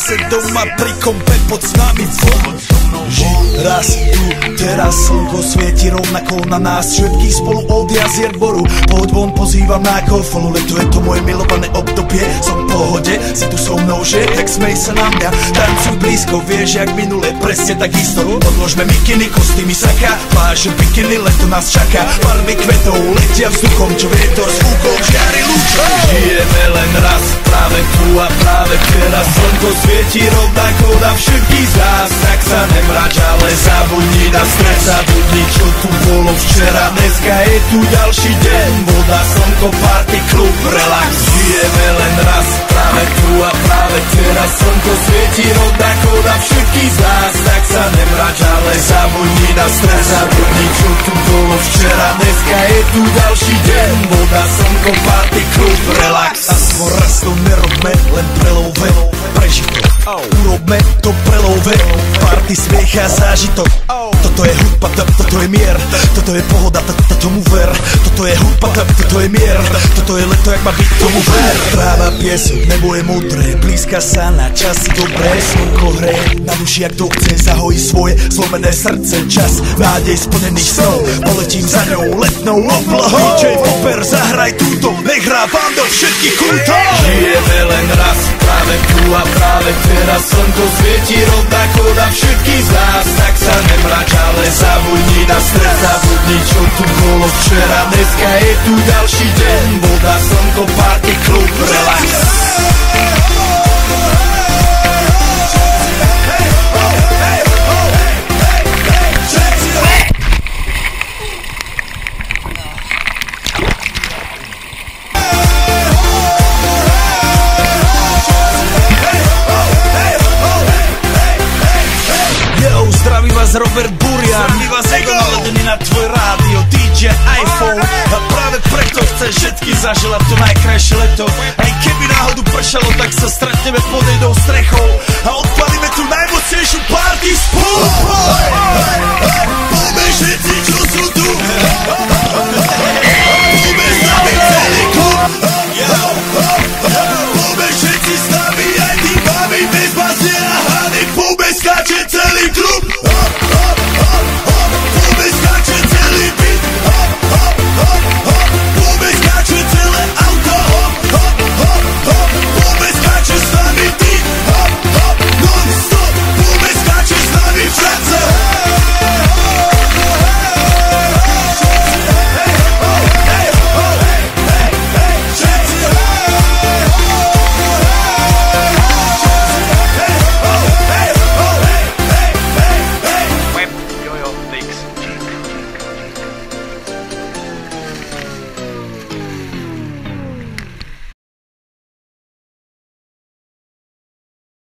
Se doma pri kompe pod s nami von. Raz tu, teraz slnko svieti rovnako na nás všetkých spolu od jazier dvoru. Poď von, pozývam na golfonu, leto je to moje milované obdobie. Som v pohode, si tu so mnou, že? Tak smej sa na mňa, tancuj blízko, vieš jak minule, presne tak isto. Odložme mikiny, kostýmy saka, pláže bikiny, leto nás čaká. Farby kvetov letia vzduchom, čo vietor s fúkou žiari lúčom. Žijeme len raz, práve tu a práve teraz. Slnko svieti rovnako na všetkých z nás, tak sa nemrač, ale zabudni na stres. Zabudni, čo tu bolo včera, dneska je tu ďalší deň. Voda, slnko, party, klub, relax. Žijeme len raz, práve tu a práve teraz. Slnko svieti rovnako na všetkých z nás, tak sa nemrač, ale zabudni na stres. Zabudni, čo tu bolo včera, dneska je tu ďalší deň. Voda, slnko, party, klub, relax. Aspoň raz to nerobme, len prelovem prežitok. Urobme to prelove, party, smiech a zážitok. Toto je hudba, toto je mier, toto je pohoda, tomu ver. Toto je hudba, toto je mier, toto je leto, jak má byť, tomu ver. Tráva, piesok, nebo je modré, blízka sa na časy dobré. Slnko hreje na duši, jak to chce, zahojí svoje zlomené srdce. Čas nádej splnených snov, poletím za ňou letnou oblohou. DJ Popper, zahraj túto, nech hrá vám do všetkých kútov. Žijeme len raz, práve tu a práve teraz. Slnko svieti rovnako na všetkých z nás, tak sa nemrač, ale zabudni na stres. Zabudni, čo tu bolo včera, dneska je tu ďalší deň. Voda, slnko, party, klub, relax. Zdraví vás Robert Burian, zdraví vás Ego naladený na tvoj rádio, DJ iPhone. A práve preto chcem všetky zaželať to najkrajšie leto. Aj keby náhodu pršalo, tak sa stretneme pod jednou strechou a odpalíme tú najmocnejšiu party spolu. Poďme všetci, čo sú